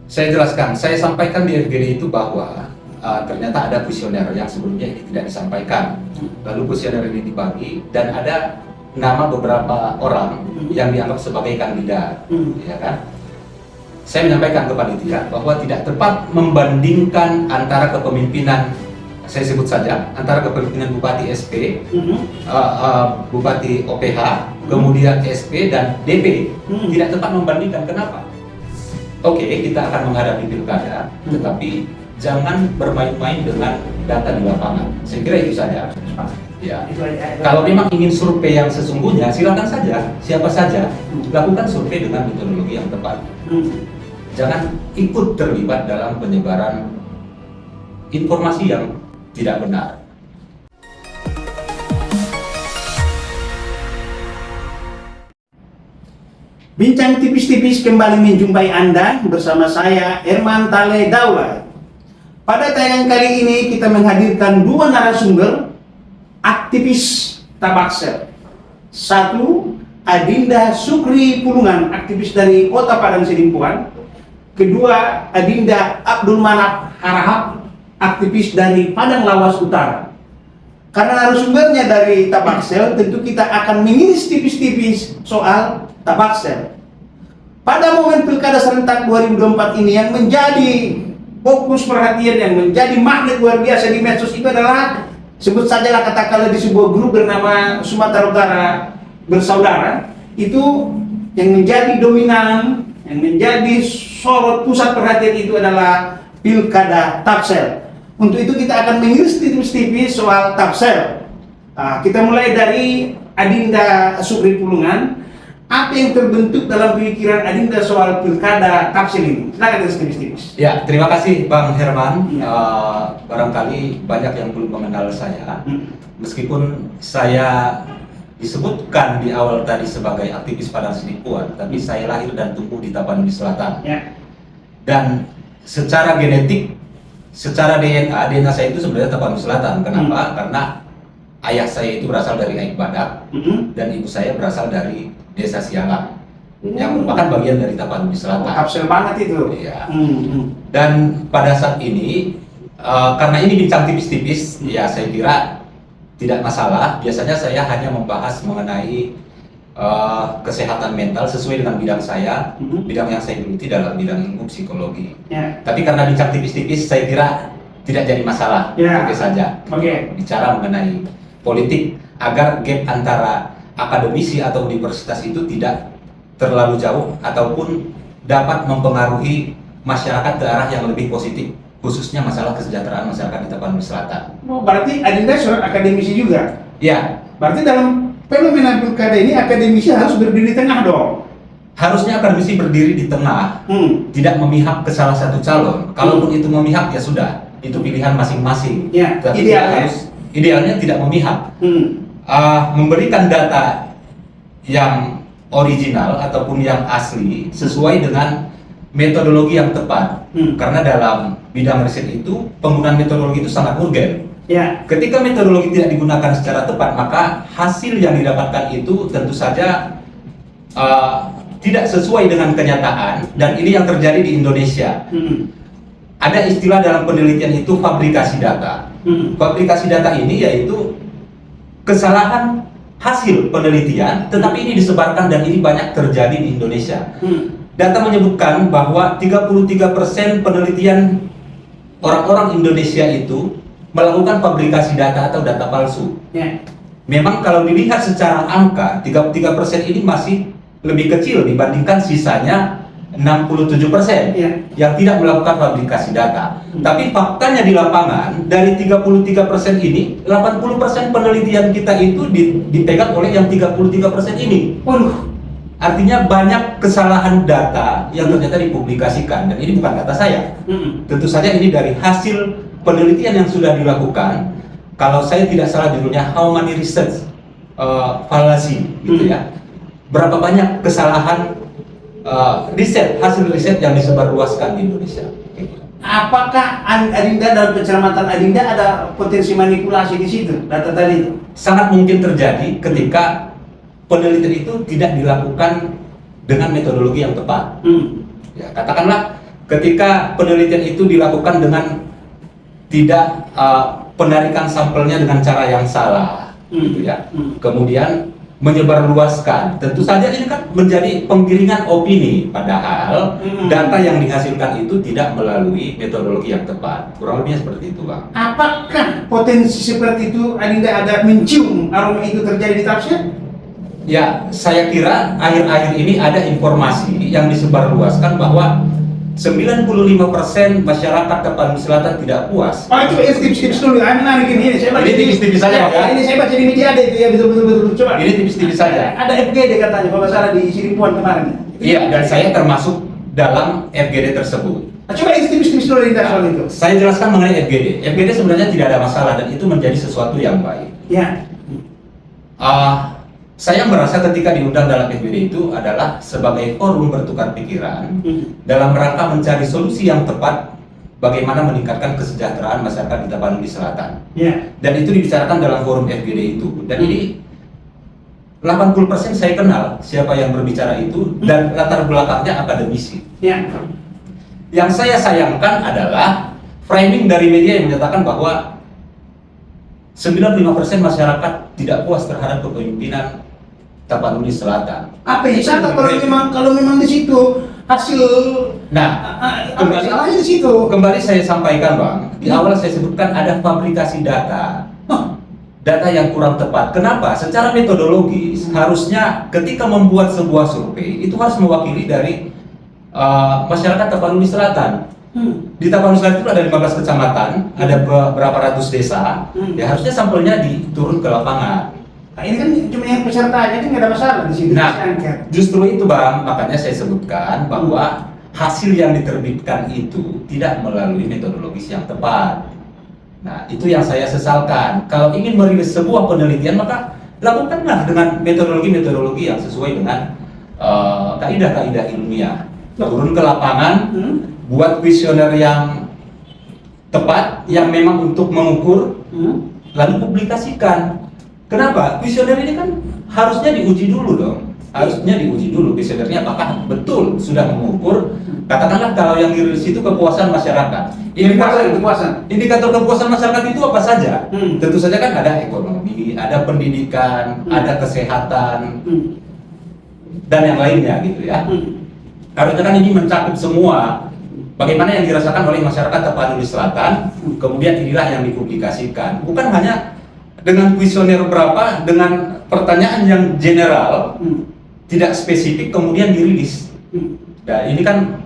Saya jelaskan, saya sampaikan di FGD itu bahwa ternyata ada kuesioner yang sebelumnya ini tidak disampaikan. Lalu kuesioner ini dibagi dan ada nama beberapa orang yang dianggap sebagai kandidat, ya kan? Saya menyampaikan ke panitia bahwa tidak tepat membandingkan antara kepemimpinan, saya sebut saja, antara kepemimpinan Bupati SP, Bupati OPH, kemudian SP dan DP. Tidak tepat membandingkan. Kenapa? Oke, kita akan menghadapi pilkada, tetapi jangan bermain-main dengan data di lapangan. Saya kira itu saja. Ya. Kalau memang ingin survei yang sesungguhnya, silakan saja, siapa saja, lakukan survei dengan metodologi yang tepat. Jangan ikut terlibat dalam penyebaran informasi yang tidak benar. Bincang tipis-tipis kembali menjumpai Anda bersama saya, Herman Tale Daulat. Pada tayangan kali ini kita menghadirkan dua narasumber aktivis Tabaksel. Satu, Adinda Sukri Pulungan, aktivis dari Kota Padang Sidimpuan. Kedua, Adinda Abdul Manap Harahap, aktivis dari Padang Lawas Utara. Karena narasumbernya dari Tabaksel, tentu kita akan mengiris tipis-tipis soal Tabaksel. Pada momen Pilkada serentak 2024 ini yang menjadi fokus perhatian, yang menjadi magnet luar biasa di medsos itu adalah, sebut sajalah katakanlah di sebuah grup bernama Sumatera Utara Bersaudara, itu yang menjadi dominan, yang menjadi sorot pusat perhatian itu adalah Pilkada Tabaksel. Untuk itu kita akan mengiris tipis-tipis soal Tabaksel. Kita mulai dari Adinda Sukri Pulungan. Apa yang terbentuk dalam pikiran Adinda soal Pilkada Tabaksel ini? Silakan tipis-tipis. Ya, terima kasih Bang Herman. Barangkali banyak yang belum mengenal saya. Meskipun saya disebutkan di awal tadi sebagai aktivis Padang Sidimpuan, tapi saya lahir dan tumbuh di Tapanuli Selatan. Dan secara genetik, secara DNA saya itu sebenarnya Tapanuli Selatan. Kenapa? Karena ayah saya itu berasal dari Aik Badak dan ibu saya berasal dari Desa Sialang yang merupakan bagian dari Tapanuli Selatan. Tabaksel banget itu. Iya. Dan pada saat ini, karena ini bincang tipis-tipis, ya saya kira tidak masalah. Biasanya saya hanya membahas mengenai kesehatan mental sesuai dengan bidang saya, bidang yang saya geluti dalam bidang ilmu psikologi. Tapi karena bincang tipis-tipis, saya kira tidak jadi masalah. Oke saja. Bicara mengenai politik agar gap antara akademisi atau universitas itu tidak terlalu jauh ataupun dapat mempengaruhi masyarakat ke arah yang lebih positif, khususnya masalah kesejahteraan masyarakat di Tapanuli Selatan. Oh, berarti Adinda seorang akademisi juga? Ya. Berarti dalam fenomena pilkada ini akademisi harus berdiri di tengah dong? Harusnya akademisi berdiri di tengah, tidak memihak ke salah satu calon. Kalaupun itu memihak ya sudah, itu pilihan masing-masing. Tapi idealnya tidak memihak. Memberikan data yang original ataupun yang asli sesuai dengan metodologi yang tepat. Karena dalam bidang riset itu penggunaan metodologi itu sangat urgen. Ketika metodologi tidak digunakan secara tepat, maka hasil yang didapatkan itu tentu saja tidak sesuai dengan kenyataan, dan ini yang terjadi di Indonesia. Ada istilah dalam penelitian itu fabrikasi data. Fabrikasi data ini yaitu kesalahan hasil penelitian, tetapi ini disebarkan dan ini banyak terjadi di Indonesia. Data menyebutkan bahwa 33% penelitian orang-orang Indonesia itu melakukan fabrikasi data atau data palsu. Memang kalau dilihat secara angka, 33% ini masih lebih kecil dibandingkan sisanya 67% yang tidak melakukan fabrikasi data. Tapi faktanya di lapangan, dari 33% ini, 80% penelitian kita itu dipegang oleh yang 33% ini. Artinya banyak kesalahan data yang ternyata dipublikasikan, dan ini bukan data saya. Tentu saja ini dari hasil penelitian yang sudah dilakukan. Kalau saya tidak salah judulnya How Many Research Fallacy, gitu ya. Berapa banyak kesalahan hasil riset yang disebarluaskan di Indonesia. Apakah Adinda dalam pencermatan Adinda ada potensi manipulasi di situ, data tadi itu? Sangat mungkin terjadi ketika penelitian itu tidak dilakukan dengan metodologi yang tepat. Ya, katakanlah ketika penelitian itu dilakukan dengan tidak penarikan sampelnya dengan cara yang salah, gitu ya. Kemudian menyebarluaskan, tentu saja ini kan menjadi penggiringan opini, padahal data yang dihasilkan itu tidak melalui metodologi yang tepat. Kurang lebihnya seperti itu, Bang. Apakah potensi seperti itu Adinda ada mencium aroma itu terjadi di tafsir? Ya, saya kira akhir-akhir ini ada informasi yang disebarluaskan bahwa 95% masyarakat Tapanuli Selatan tidak puas. Oh, coba tips-tips dulu. Menarik ini. Saya baca Ini tipis-tipis saja, Pak, ya? Ini saya baca di media ada itu ya, betul. Coba. Ini tipis-tipis saja. Ada FGD katanya, kalau nggak salah di Siripuan kemarin. Iya, dan saya termasuk dalam FGD tersebut. Nah, coba tips-tips dulu Dinda soal itu. Saya jelaskan mengenai FGD. FGD sebenarnya tidak ada masalah dan itu menjadi sesuatu yang baik. Ya. Saya merasa ketika diundang dalam FGD itu adalah sebagai forum bertukar pikiran dalam rangka mencari solusi yang tepat bagaimana meningkatkan kesejahteraan masyarakat di Tapanuli Selatan. Ya. Dan itu dibicarakan dalam forum FGD itu. Dan ini 80% saya kenal siapa yang berbicara itu dan latar belakangnya akademisi. Ya. Yang saya sayangkan adalah framing dari media yang menyatakan bahwa 95% masyarakat tidak puas terhadap kepemimpinan Tapanuli Selatan. Apa yang salah kalau memang di situ hasil salahnya di situ. Kembali saya sampaikan, Bang. Di awal saya sebutkan ada fabrikasi data. Data yang kurang tepat. Kenapa? Secara metodologis harusnya ketika membuat sebuah survei itu harus mewakili dari masyarakat Tapanuli Selatan. Di Tapanuli Selatan itu ada 15 kecamatan, ada berapa ratus desa. Ya harusnya sampelnya diturun ke lapangan. Nah, ini kan cuma yang pesertanya kan nggak ada masalah di sini. Nah, justru itu, Bang, makanya saya sebutkan bahwa hasil yang diterbitkan itu tidak melalui metodologis yang tepat. Nah, itu yang saya sesalkan. Kalau ingin merilis sebuah penelitian, maka lakukanlah dengan metodologi-metodologi yang sesuai dengan kaidah-kaidah ilmiah. Turun ke lapangan, buat kuesioner yang tepat, yang memang untuk mengukur, lalu publikasikan. Kenapa? Kuesioner ini kan harusnya diuji dulu dong. Harusnya diuji dulu kuesionernya apakah betul sudah mengukur. Katakanlah kalau yang dirilis itu kepuasan masyarakat. Indikator kepuasan masyarakat itu apa saja? Tentu saja kan ada ekonomi, ada pendidikan, ada kesehatan, dan yang lainnya gitu ya. Harusnya kan ini mencakup semua. Bagaimana yang dirasakan oleh masyarakat Tapanuli Selatan, kemudian inilah yang dipublikasikan. Bukan hanya dengan kuesioner berapa, dengan pertanyaan yang general, tidak spesifik, kemudian dirilis. Nah, ini kan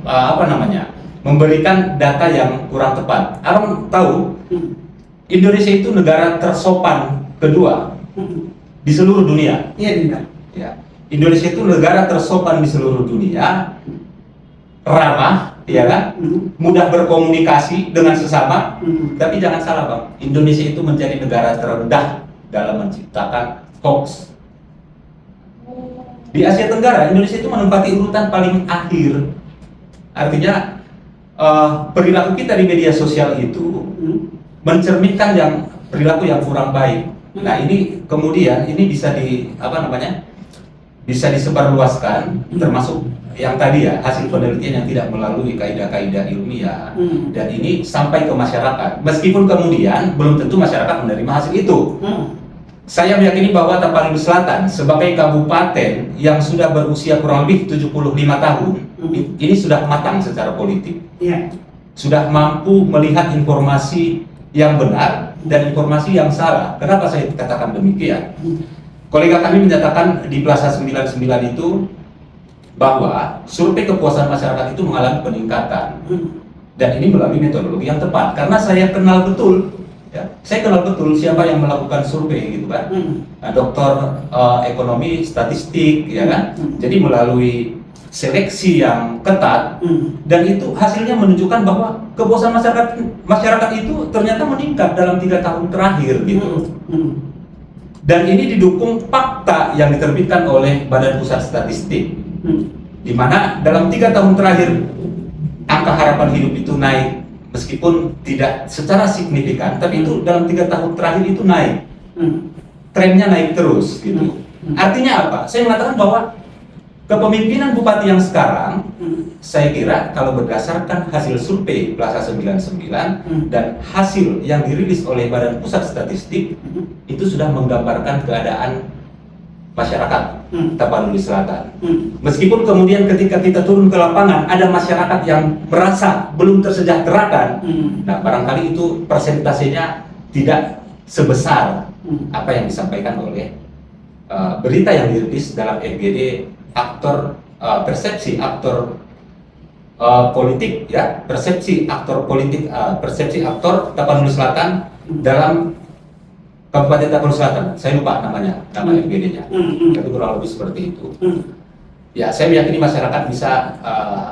memberikan data yang kurang tepat. Abang tahu, Indonesia itu negara tersopan kedua di seluruh dunia. Iya, Dinda. Ya. Indonesia itu negara tersopan di seluruh dunia, ramah, ya kan? Mudah berkomunikasi dengan sesama. Tapi jangan salah, Bang, Indonesia itu menjadi negara terendah dalam menciptakan hoax. Di Asia Tenggara, Indonesia itu menempati urutan paling akhir. Artinya perilaku kita di media sosial itu mencerminkan perilaku yang kurang baik. Nah, ini kemudian ini bisa bisa disebarluaskan, termasuk yang tadi ya, hasil penelitian yang tidak melalui kaidah-kaidah ilmiah, dan ini sampai ke masyarakat. Meskipun kemudian belum tentu masyarakat menerima hasil itu. Saya meyakini bahwa Tapanuli Selatan sebagai kabupaten yang sudah berusia kurang lebih 75 tahun, ini sudah matang secara politik. Sudah mampu melihat informasi yang benar dan informasi yang salah. Kenapa saya katakan demikian? Kolega kami menyatakan di Plaza 99 itu bahwa survei kepuasan masyarakat itu mengalami peningkatan, dan ini melalui metodologi yang tepat. Karena saya kenal betul, ya, saya kenal betul siapa yang melakukan survei, gitu kan, dokter ekonomi statistik, ya kan. Jadi melalui seleksi yang ketat, dan itu hasilnya menunjukkan bahwa kepuasan masyarakat itu ternyata meningkat dalam 3 tahun terakhir, gitu. Dan ini didukung fakta yang diterbitkan oleh Badan Pusat Statistik, di mana dalam 3 tahun terakhir angka harapan hidup itu naik, meskipun tidak secara signifikan, tapi itu dalam 3 tahun terakhir itu naik, trennya naik terus, gitu. Artinya apa? Saya mengatakan bahwa kepemimpinan bupati yang sekarang Saya kira kalau berdasarkan hasil survei Plaza 99 dan hasil yang dirilis oleh Badan Pusat Statistik itu sudah menggambarkan keadaan masyarakat Tapanuli Selatan. Meskipun kemudian ketika kita turun ke lapangan ada masyarakat yang merasa belum tersejahterakan, nah barangkali itu persentasenya tidak sebesar apa yang disampaikan oleh berita yang dirilis dalam FGD persepsi aktor politik, ya, persepsi aktor politik, persepsi aktor Tapanuli Selatan dalam Kabupaten Tapanuli Selatan. Saya lupa namanya, nama FGD-nya. Tapi kurang lebih seperti itu. Ya, saya meyakini masyarakat bisa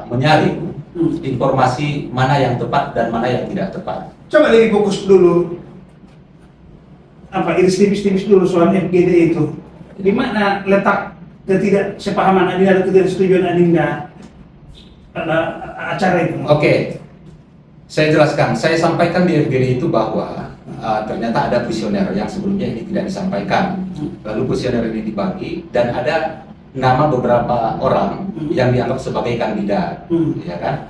menyaring informasi mana yang tepat dan mana yang tidak tepat. Coba lebih fokus dulu, iris tipis-tipis dulu soal FGD itu. Di mana letak ketidaksepahaman Adinda atau ketidaksetujuan Adinda pada acara itu? Oke, saya jelaskan. Saya sampaikan di FGD itu bahwa ternyata ada kuesioner yang sebelumnya ini tidak disampaikan. Lalu kuesioner ini dibagi dan ada nama beberapa orang yang dianggap sebagai kandidat, ya kan?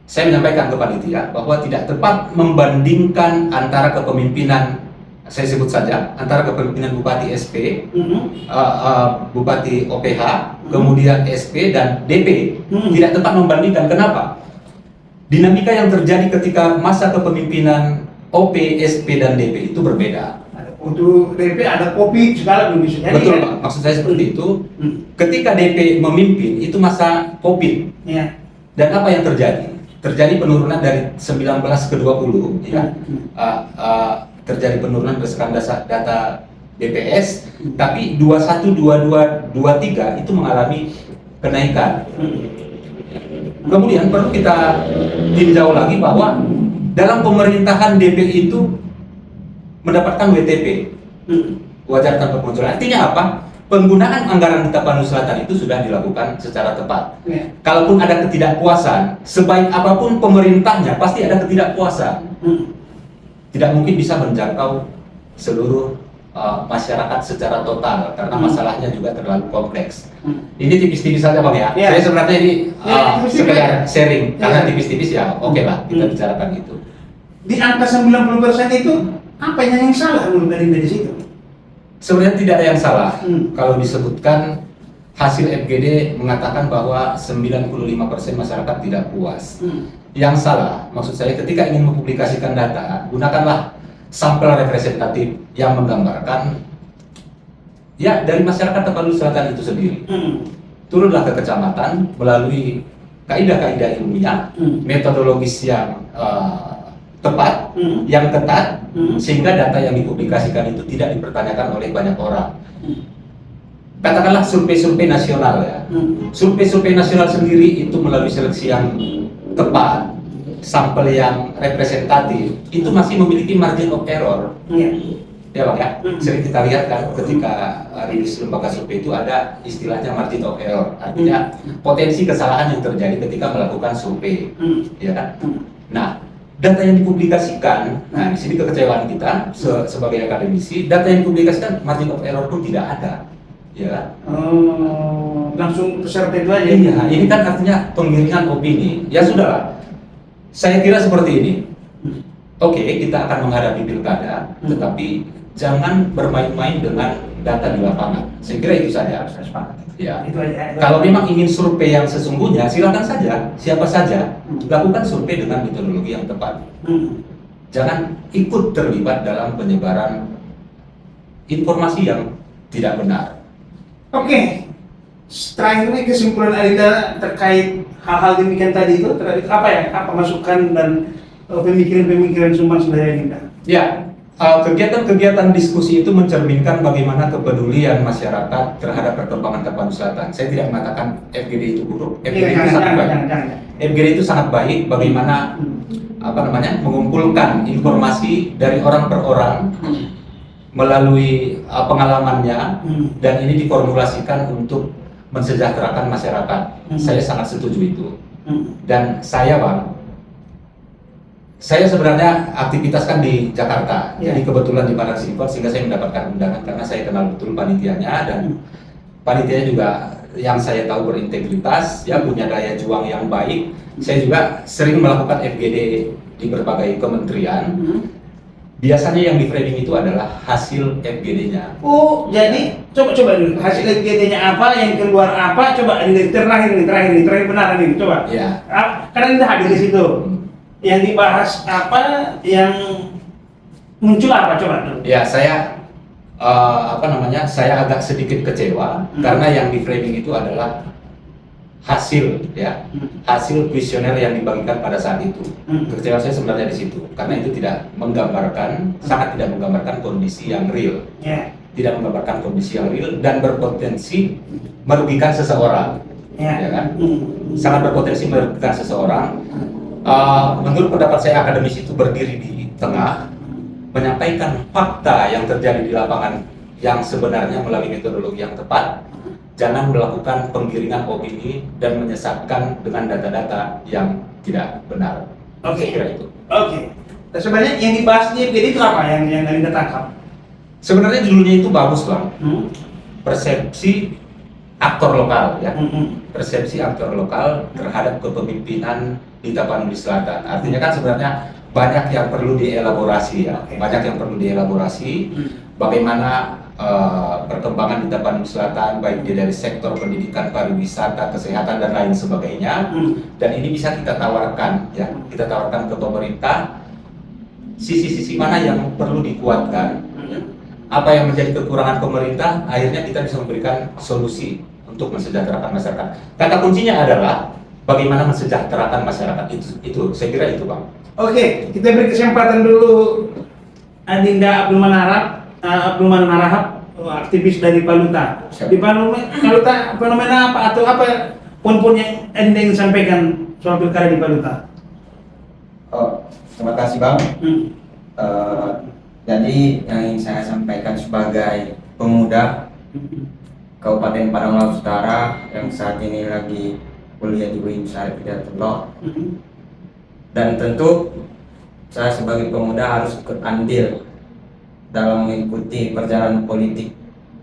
Saya menyampaikan ke panitia bahwa tidak tepat membandingkan antara kepemimpinan, saya sebut saja, antara kepemimpinan Bupati SP, Bupati OPH, kemudian SP dan DP. Tidak tepat membandingkan. Kenapa? Dinamika yang terjadi ketika masa kepemimpinan OP, SP dan DP itu berbeda. Untuk DP ada kopi segala belum bisa jadi. Betul, Pak. Maksud saya seperti itu. Ketika DP memimpin itu masa COVID. Ya. Dan apa yang terjadi? Terjadi penurunan dari 19 ke 20, ya. Terjadi penurunan berdasarkan data BPS, tapi 21, 22, 23 itu mengalami kenaikan. Kemudian perlu kita tinjau lagi bahwa dalam pemerintahan DP itu mendapatkan WTP, wajar tanpa pengecualian. Artinya apa? Penggunaan anggaran di Tapanuli Selatan itu sudah dilakukan secara tepat. Kalaupun ada ketidakpuasan, sebaik apapun pemerintahnya pasti ada ketidakpuasan. Tidak mungkin bisa menjangkau seluruh masyarakat secara total karena masalahnya juga terlalu kompleks. Ini tipis-tipis saja, Bang, ya. Saya sebenarnya ini sekedar sharing karena tipis-tipis ya. Oke lah, kita bicarakan itu. Di angka 90% itu apa yang salah menurut Adinda di situ? Sebenarnya tidak ada yang salah. Kalau disebutkan hasil FGD mengatakan bahwa 95% masyarakat tidak puas. Yang salah, maksud saya ketika ingin mempublikasikan data, gunakanlah sampel representatif yang menggambarkan ya dari masyarakat Tapanuli Selatan itu sendiri. Turunlah ke kecamatan melalui kaidah-kaidah ilmiah, metodologis yang tepat, yang ketat, sehingga data yang dipublikasikan itu tidak dipertanyakan oleh banyak orang. Katakanlah survei-survei nasional, ya. Survei-survei nasional sendiri itu melalui seleksi yang tepat, sampel yang representatif, itu masih memiliki margin of error. Ya, Bang, ya. Sering kita lihat kan ketika rilis lembaga survei itu ada istilahnya margin of error. Artinya potensi kesalahan yang terjadi ketika melakukan survei. Ya kan? Nah, data yang dipublikasikan, nah di sini kekecewaan kita sebagai akademisi, data yang dipublikasikan margin of error pun tidak ada. Ya. Langsung peserta itu aja. Iya, ini kan artinya penggiringan opini. Ya sudahlah. Saya kira seperti ini. Oke, kita akan menghadapi pilkada, tetapi jangan bermain-main dengan data di lapangan. Saya kira itu saja. Ya. Itu aja. Kalau memang ingin survei yang sesungguhnya, silakan saja, siapa saja, lakukan survei dengan metodologi yang tepat. Jangan ikut terlibat dalam penyebaran informasi yang tidak benar. Oke, terakhir ini kesimpulan Adinda terkait hal-hal demikian tadi itu, apa masukan dan pemikiran-pemikiran sumber dari Adinda? Ya, kegiatan-kegiatan diskusi itu mencerminkan bagaimana kepedulian masyarakat terhadap perkembangan Tapanuli Selatan. Saya tidak mengatakan FGD itu buruk, FGD itu sangat baik. FGD itu sangat baik bagaimana mengumpulkan informasi dari orang per orang melalui pengalamannya dan ini diformulasikan untuk mensejahterakan masyarakat. Saya sangat setuju itu. Dan saya, Bang, saya sebenarnya aktivitas kan di Jakarta, jadi kebetulan di Padang Sidikot sehingga saya mendapatkan undangan karena saya kenal betul panitianya dan panitianya juga yang saya tahu berintegritas, ya punya daya juang yang baik. Saya juga sering melakukan FGD di berbagai kementerian. Biasanya yang di framing itu adalah hasil FGD-nya. Oh, jadi coba dulu hasil FGD-nya apa, yang keluar apa, coba ini terakhir benar ini, coba. Ya. Karena ini hadir di situ. Yang dibahas apa, yang muncul apa, coba dulu. Ya, saya saya agak sedikit kecewa karena yang di framing itu adalah hasil, ya, hasil kuesioner yang dibagikan pada saat itu. Kecewa saya sebenarnya di situ karena itu tidak menggambarkan, sangat tidak menggambarkan kondisi yang real, tidak menggambarkan kondisi yang real dan berpotensi merugikan seseorang, ya kan? Sangat berpotensi merugikan seseorang. Menurut pendapat saya, akademis itu berdiri di tengah, menyampaikan fakta yang terjadi di lapangan yang sebenarnya melalui metodologi yang tepat, jangan melakukan penggiringan opini dan menyesatkan dengan data-data yang tidak benar. Oke. Kira itu. Oke. Nah, sebenarnya yang dibahas di FGD itu apa yang Anda tangkap? Sebenarnya judulnya itu bagus, Bang. Persepsi aktor lokal, ya. Persepsi aktor lokal terhadap kepemimpinan di Tapanuli Selatan. Artinya kan sebenarnya banyak yang perlu dielaborasi, ya. Banyak yang perlu dielaborasi. Bagaimana perkembangan di Tapanuli Selatan, baik dia dari sektor pendidikan, pariwisata, kesehatan dan lain sebagainya. Dan ini bisa kita tawarkan, ya. Kita tawarkan ke pemerintah sisi-sisi mana yang perlu dikuatkan. Apa yang menjadi kekurangan pemerintah, akhirnya kita bisa memberikan solusi untuk mensejahterakan masyarakat. Kata kuncinya adalah bagaimana mensejahterakan masyarakat itu. Saya kira itu, Bang. Oke, kita beri kesempatan dulu Adinda Abdul Manarahap, aktivis dari Paluta. Di Paluta fenomena apa atau apa poin-poin yang Adinda ingin sampaikan soal pilkada di Paluta? Oh, terima kasih, Bang. Jadi yang ingin saya sampaikan sebagai pemuda Kabupaten Padang Laut Utara yang saat ini lagi kuliah di UIN Syarif Hidayatullah, dan tentu saya sebagai pemuda harus ikut andil dalam mengikuti perjalanan politik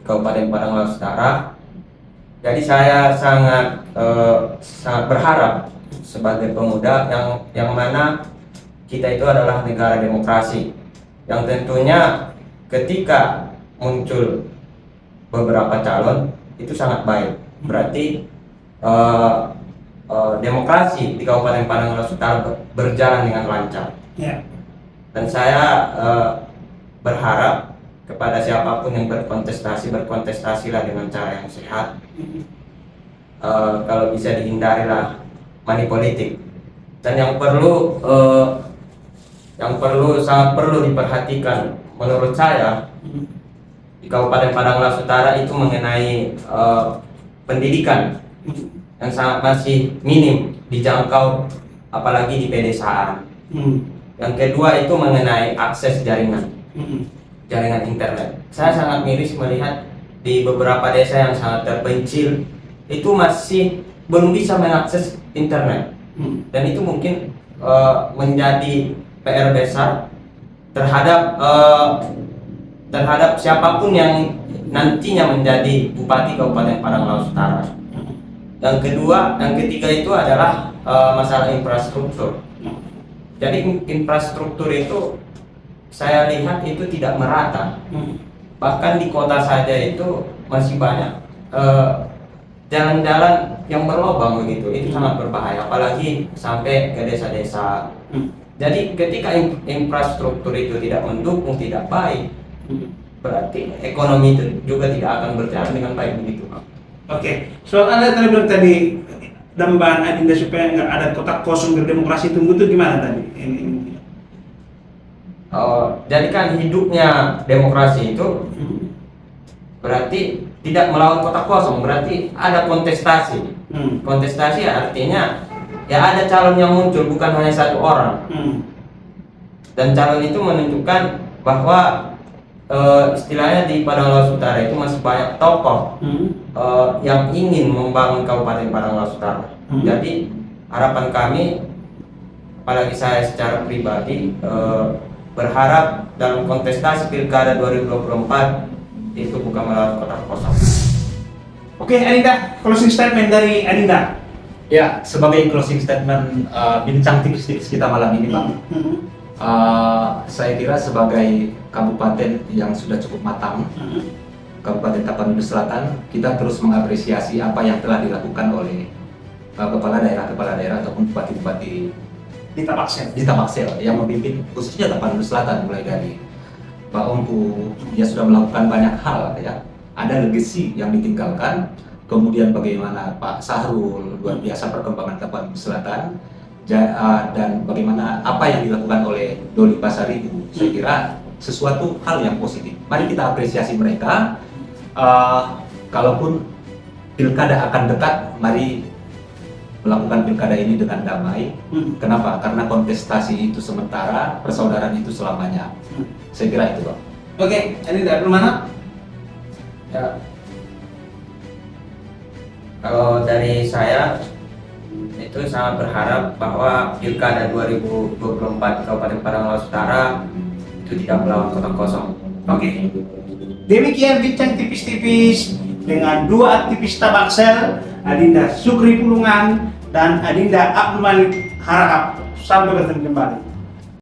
Kabupaten Padang Laut Utara. Jadi saya sangat berharap sebagai pemuda yang mana kita itu adalah negara demokrasi, yang tentunya ketika muncul beberapa calon itu sangat baik. Berarti demokrasi di Kabupaten Padang Laut Utara berjalan dengan lancar. Dan saya berharap kepada siapapun yang berkontestasilah dengan cara yang sehat. Kalau bisa dihindarilah money politik. Dan sangat perlu diperhatikan menurut saya di Kabupaten Padang Laut Utara itu mengenai pendidikan yang sangat masih minim dijangkau, apalagi di pedesaan. Yang kedua itu mengenai akses jaringan internet. Saya sangat miris melihat di beberapa desa yang sangat terpencil itu masih belum bisa mengakses internet, dan itu mungkin menjadi PR besar terhadap siapapun yang nantinya menjadi bupati Kabupaten Padang Laut Utara. Yang ketiga itu adalah masalah infrastruktur. Jadi infrastruktur itu saya lihat itu tidak merata. Bahkan di kota saja itu masih banyak jalan-jalan yang berlubang begitu. Itu sangat berbahaya, apalagi sampai ke desa-desa. Jadi ketika infrastruktur itu tidak mendukung, tidak baik, berarti ekonomi itu juga tidak akan berjalan dengan baik begitu. Oke, soal Anda tadi bilang tadi dambaan Adinda supaya nggak ada kotak kosong berdemokrasi tunggu itu gimana tadi? Jadi kan hidupnya demokrasi itu berarti tidak melawan kotak kosong, berarti ada kontestasi. Kontestasi artinya ya ada calon yang muncul, bukan hanya satu orang. Dan calon itu menunjukkan bahwa istilahnya di Padang Laut Utara itu masih banyak tokoh yang ingin membangun Kabupaten Padang Laut Utara. Jadi harapan kami, apalagi saya secara pribadi, berharap dalam kontestasi pilkada 2024 itu bukan melawan kotak kosong. Oke, Adinda, closing statement dari Adinda. Ya, sebagai closing statement bincang tipis-tipis kita malam ini, Pak. Saya kira sebagai kabupaten yang sudah cukup matang, Kabupaten Tapanuli Selatan, kita terus mengapresiasi apa yang telah dilakukan oleh kepala daerah ataupun bupati-bupati Di Tapaksel yang memimpin khususnya Tapanuli Selatan, mulai dari Pak Ongku, dia sudah melakukan banyak hal ya. Ada legacy yang ditinggalkan, kemudian bagaimana Pak Sahrul, luar biasa perkembangan Tapanuli Selatan, dan bagaimana apa yang dilakukan oleh Doli Pasaribu, saya kira sesuatu hal yang positif. Mari kita apresiasi mereka. Kalaupun pilkada akan dekat, mari melakukan pilkada ini dengan damai. Kenapa? Karena kontestasi itu sementara, persaudaraan itu selamanya. Saya kira itu, Pak. Oke, ini dari mana? Ya. Kalau dari saya itu sangat berharap bahwa pilkada 2024 Kabupaten Padang Lawas Utara itu tidak melawan kota kosong. Oke. Demikian bincang tipis-tipis dengan dua aktivis Tabaksel, Adinda Sukri Pulungan dan Adinda Abdul Malik Harahap. Sampai bertemu kembali.